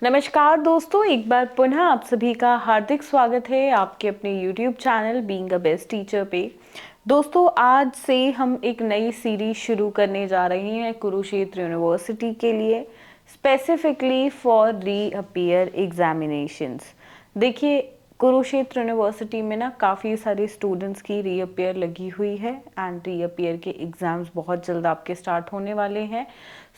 नमस्कार दोस्तों, एक बार पुनः आप सभी का हार्दिक स्वागत है आपके अपने YouTube channel being a best teacher पे। दोस्तों, आज से हम एक नई सीरीज शुरू करने जा रहे हैं कुरुक्षेत्र यूनिवर्सिटी के लिए, स्पेसिफिकली फॉर रीअपियर एग्जामिनेशंस। देखिए, कुरुक्षेत्र यूनिवर्सिटी में ना काफ़ी सारे स्टूडेंट्स की रीअपियर लगी हुई है एंड रीअपियर के एग्ज़ाम्स बहुत जल्द आपके स्टार्ट होने वाले हैं।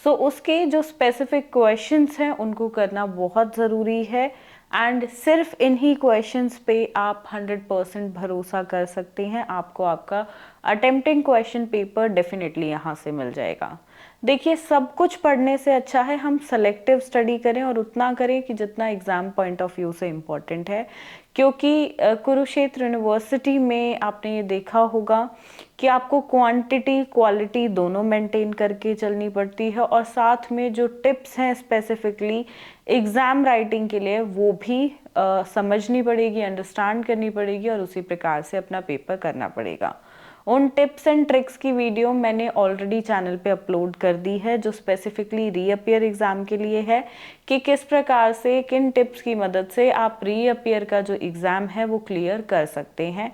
सो उसके जो स्पेसिफिक क्वेश्चंस हैं उनको करना बहुत ज़रूरी है एंड सिर्फ इन्हीं क्वेश्चंस पे आप 100% भरोसा कर सकते हैं। आपको आपका अटेम्प्टिंग क्वेश्चन पेपर डेफिनेटली यहाँ से मिल जाएगा। देखिए, सब कुछ पढ़ने से अच्छा है हम सेलेक्टिव स्टडी करें और उतना करें कि जितना एग्ज़ाम पॉइंट ऑफ व्यू से इम्पॉर्टेंट है, क्योंकि कुरुक्षेत्र यूनिवर्सिटी में आपने ये देखा होगा कि आपको क्वांटिटी क्वालिटी दोनों मेंटेन करके चलनी पड़ती है और साथ में जो टिप्स हैं स्पेसिफिकली एग्ज़ाम राइटिंग के लिए वो भी समझनी पड़ेगी, अंडरस्टैंड करनी पड़ेगी और उसी प्रकार से अपना पेपर करना पड़ेगा। उन टिप्स एंड ट्रिक्स की वीडियो मैंने ऑलरेडी चैनल पे अपलोड कर दी है जो स्पेसिफिकली रीअपियर एग्ज़ाम के लिए है कि किस प्रकार से किन टिप्स की मदद से आप रीअपियर का जो एग्ज़ाम है वो क्लियर कर सकते हैं।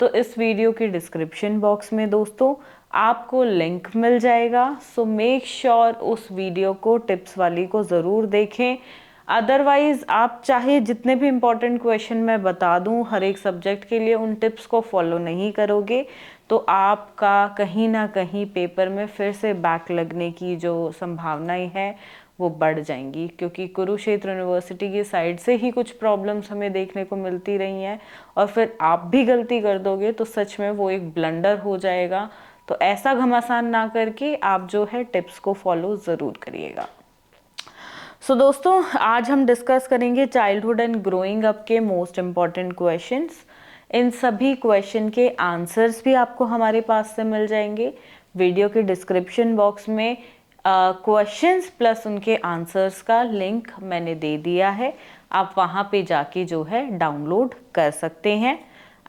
तो इस वीडियो की डिस्क्रिप्शन बॉक्स में दोस्तों आपको लिंक मिल जाएगा। सो मेक श्योर उस वीडियो को टिप्स वाली को ज़रूर देखें। अदरवाइज आप चाहे जितने भी इम्पोर्टेंट क्वेश्चन मैं बता दूं हर एक सब्जेक्ट के लिए, उन टिप्स को फॉलो नहीं करोगे तो आपका कहीं ना कहीं पेपर में फिर से बैक लगने की जो संभावनाएं हैं वो बढ़ जाएंगी, क्योंकि कुरुक्षेत्र यूनिवर्सिटी की साइड से ही कुछ प्रॉब्लम्स हमें देखने को मिलती रही हैं और फिर आप भी गलती कर दोगे तो सच में वो एक ब्लंडर हो जाएगा। तो ऐसा घमासान ना करके आप जो है टिप्स को फॉलो ज़रूर करिएगा। सो दोस्तों, आज हम डिस्कस करेंगे चाइल्डहुड एंड ग्रोइंग अप के मोस्ट इम्पॉर्टेंट क्वेश्चंस। इन सभी क्वेश्चन के आंसर्स भी आपको हमारे पास से मिल जाएंगे। वीडियो के डिस्क्रिप्शन बॉक्स में क्वेश्चंस प्लस उनके आंसर्स का लिंक मैंने दे दिया है, आप वहाँ पे जाके जो है डाउनलोड कर सकते हैं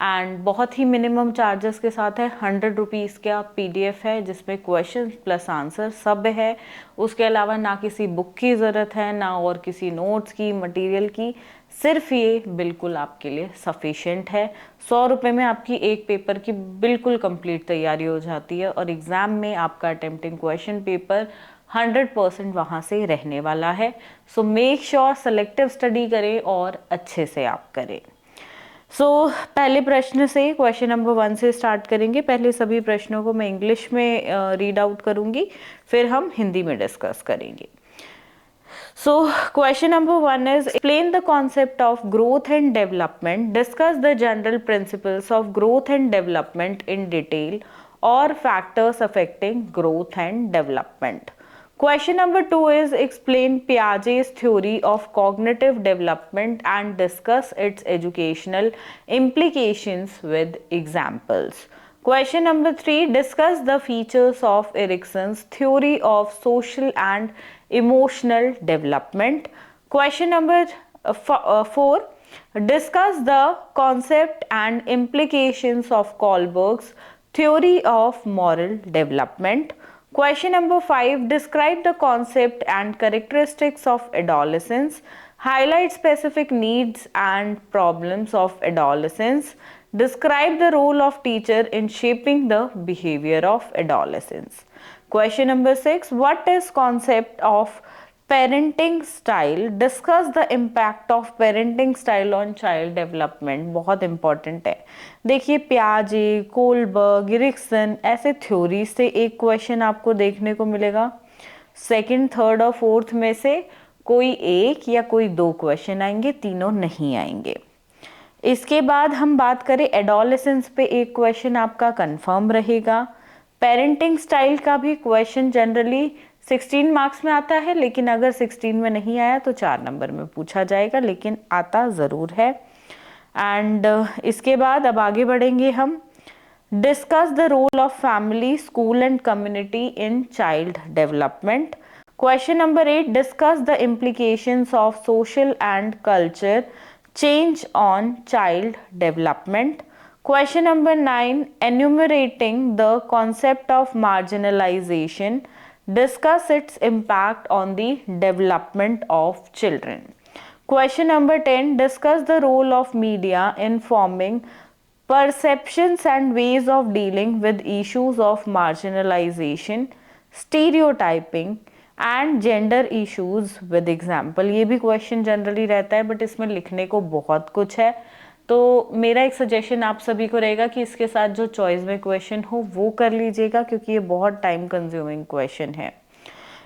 एंड बहुत ही मिनिमम चार्जेस के साथ है। 100 रुपीज़ का PDF है जिसमें क्वेश्चन प्लस आंसर सब है। उसके अलावा ना किसी बुक की ज़रूरत है ना और किसी नोट्स की मटेरियल की, सिर्फ ये बिल्कुल आपके लिए सफिशेंट है। 100 रुपये में आपकी एक पेपर की बिल्कुल कंप्लीट तैयारी हो जाती है और एग्ज़ाम में आपका अटेम्प्टिंग क्वेश्चन पेपर 100% वहाँ से रहने वाला है। So make sure selective study करें और अच्छे से आप करें। पहले प्रश्न से क्वेश्चन नंबर 1 से स्टार्ट करेंगे। पहले सभी प्रश्नों को मैं इंग्लिश में रीड आउट करूंगी, फिर हम हिंदी में डिस्कस करेंगे। Question number 1 is explain the concept of growth and development. Discuss the general principles of growth and development in detail or factors affecting growth and development. Question number 2 is explain Piaget's theory of cognitive development and discuss its educational implications with examples. Question number 3, discuss the features of Erickson's theory of social and emotional development. Question number 4, discuss the concept and implications of Kohlberg's theory of moral development. Question number 5, describe the concept and characteristics of adolescence. Highlight specific needs and problems of adolescence. Describe the role of teacher in shaping the behavior of adolescents. Question number 6, what is concept of parenting style? Discuss the impact of parenting style on child development. बहुत important है। देखिए, पियाजे, Kohlberg, Ericsson ऐसे theory से एक question आपको देखने को मिलेगा। सेकंड, थर्ड और फोर्थ में से कोई एक या कोई दो क्वेश्चन आएंगे, तीनों नहीं आएंगे। इसके बाद हम बात करें एडोलेसेंस पे, एक क्वेश्चन आपका कंफर्म रहेगा। पेरेंटिंग स्टाइल का भी क्वेश्चन जनरली 16 मार्क्स में आता है, लेकिन अगर 16 में नहीं आया तो 4 नंबर में पूछा जाएगा, लेकिन आता ज़रूर है। एंड इसके बाद अब आगे बढ़ेंगे हम। Discuss the role of family, school and community in child development. Question number 8, discuss the implications of social and culture change on child development. Question number 9, enumerating the concept of marginalization. Discuss its impact on the development of children. Question number 10, discuss the role of media in forming perceptions and ways of dealing with issues of marginalization, stereotyping and gender issues with example। ये भी question generally रहता है but इसमें लिखने को बहुत कुछ है, तो मेरा एक सजेशन आप सभी को रहेगा कि इसके साथ जो चॉइस में क्वेश्चन हो वो कर लीजिएगा, क्योंकि ये बहुत टाइम कंज्यूमिंग क्वेश्चन है।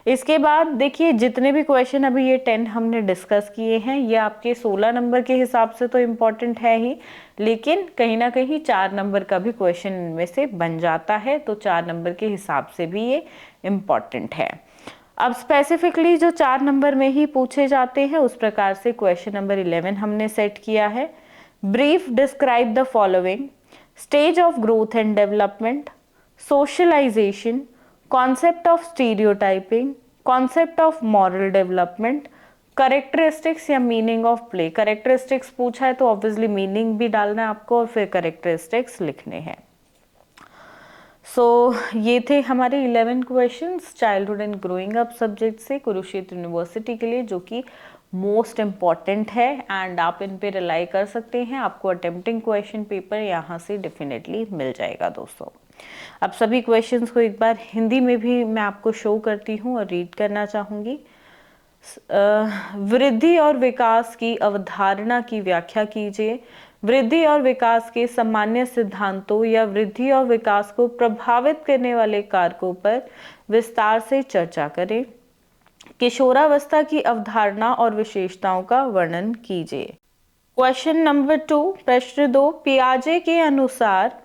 इसके बाद देखिए जितने भी क्वेश्चन अभी ये 10 हमने डिस्कस किए हैं, ये आपके 16 नंबर के हिसाब से तो इम्पॉर्टेंट है ही, लेकिन कहीं ना कहीं 4 नंबर का भी क्वेश्चन इनमें से बन जाता है, तो 4 नंबर के हिसाब से भी ये इम्पॉर्टेंट है। अब स्पेसिफिकली जो 4 नंबर में ही पूछे जाते हैं उस प्रकार से क्वेश्चन नंबर 11 हमने सेट किया है। Brief describe the following: stage of growth and development, socialization, concept of stereotyping, concept of moral development, characteristics या meaning of play। characteristics पूछा है तो obviously meaning भी डालना है आपको और फिर characteristics लिखने हैं। ये थे हमारे 11 questions childhood and growing up subject से कुरुक्षेत्र यूनिवर्सिटी के लिए, जो कि मोस्ट इम्पॉर्टेंट है एंड आप इन पे रिलाई कर सकते हैं। आपको अटेम्प्टिंग क्वेश्चन पेपर यहाँ से डेफिनेटली मिल जाएगा दोस्तों। अब सभी क्वेश्चंस को एक बार हिंदी में भी मैं आपको शो करती हूँ और रीड करना चाहूँगी। वृद्धि और विकास की अवधारणा की व्याख्या कीजिए। वृद्धि और विकास के सामान्य सिद्धांतों या वृद्धि और विकास को प्रभावित करने वाले कारकों पर विस्तार से चर्चा करें। किशोरावस्था की अवधारणा और विशेषताओं का वर्णन कीजिए। क्वेश्चन नंबर 2, प्रश्न 2, पियाजे के अनुसार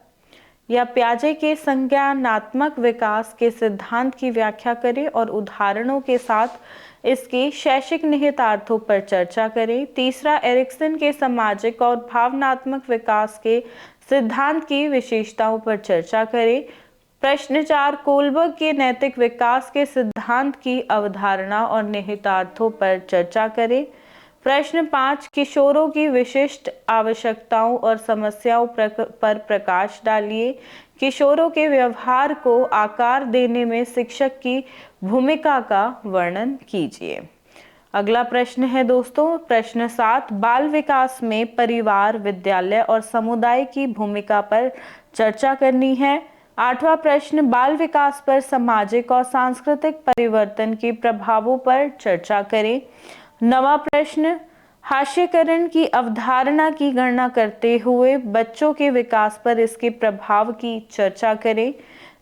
या पियाजे के संज्ञानात्मक विकास के सिद्धांत की व्याख्या करें और उदाहरणों के साथ इसके शैक्षिक निहितार्थों पर चर्चा करें। तीसरा, एरिक्सन के सामाजिक और भावनात्मक विकास के सिद्धांत की विशेषताओं पर चर्चा करें। प्रश्न 4, कोलबर्ग के नैतिक विकास के सिद्धांत की अवधारणा और निहितार्थों पर चर्चा करें। प्रश्न 5, किशोरों की विशिष्ट आवश्यकताओं और समस्याओं पर प्रकाश डालिए। किशोरों के व्यवहार को आकार देने में शिक्षक की भूमिका का वर्णन कीजिए। अगला प्रश्न है दोस्तों प्रश्न 7, बाल विकास में परिवार, विद्यालय और समुदाय की भूमिका पर चर्चा करनी है। 8वां प्रश्न, बाल विकास पर सामाजिक और सांस्कृतिक परिवर्तन के प्रभावों पर चर्चा करें। 9वां प्रश्न, हास्यकरण की अवधारणा की गणना करते हुए बच्चों के विकास पर इसके प्रभाव की चर्चा करें।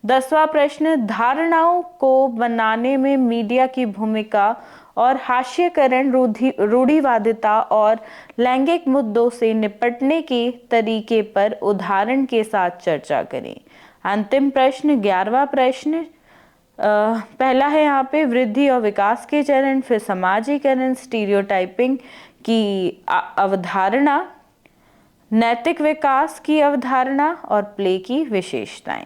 10वां प्रश्न, धारणाओं को बनाने में मीडिया की भूमिका और हास्यकरण, रूढ़िवादिता और लैंगिक मुद्दों से निपटने के तरीके पर उदाहरण के साथ चर्चा करें। अंतिम प्रश्न 11वां प्रश्न, पहला है यहाँ पे वृद्धि और विकास के चरण, फिर समाजीकरण, स्टीरियोटाइपिंग की अवधारणा, नैतिक विकास की अवधारणा और प्ले की विशेषताएं।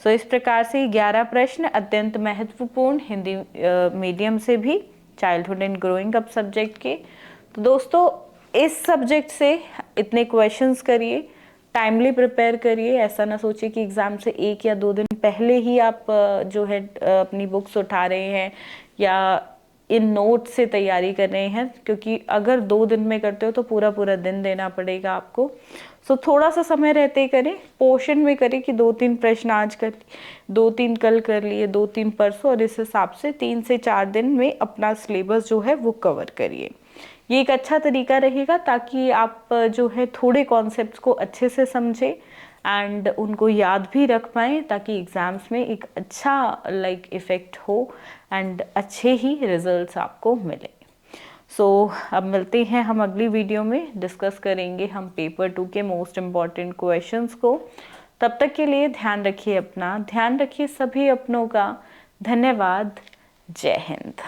इस प्रकार से 11 प्रश्न अत्यंत महत्वपूर्ण हिंदी मीडियम से भी childhood and growing up subject के। तो दोस्तों इस सब्जेक्ट से इतने क्वेश्चंस करिए, टाइमली प्रिपेयर करिए। ऐसा ना सोचिए कि एग्ज़ाम से 1 या 2 दिन पहले ही आप जो है अपनी बुक्स उठा रहे हैं या इन नोट से तैयारी कर रहे हैं, क्योंकि अगर 2 दिन में करते हो तो पूरा पूरा दिन देना पड़ेगा आपको। थोड़ा सा समय रहते ही करें, पोर्शन में करें कि 2-3 प्रश्न आज कर लिए, 2-3 कल कर लिए, 2-3 परसों, और इस हिसाब से 3 से 4 दिन में अपना सिलेबस जो है वो कवर करिए। ये एक अच्छा तरीका रहेगा ताकि आप जो है थोड़े कॉन्सेप्ट्स को अच्छे से समझें एंड उनको याद भी रख पाएँ, ताकि एग्ज़ाम्स में एक अच्छा इफ़ेक्ट हो एंड अच्छे ही रिजल्ट्स आपको मिले। अब मिलते हैं हम अगली वीडियो में, डिस्कस करेंगे हम पेपर 2 के मोस्ट इम्पॉर्टेंट क्वेश्चंस को। तब तक के लिए ध्यान रखिए अपना, ध्यान रखिए सभी अपनों का। धन्यवाद। जय हिंद।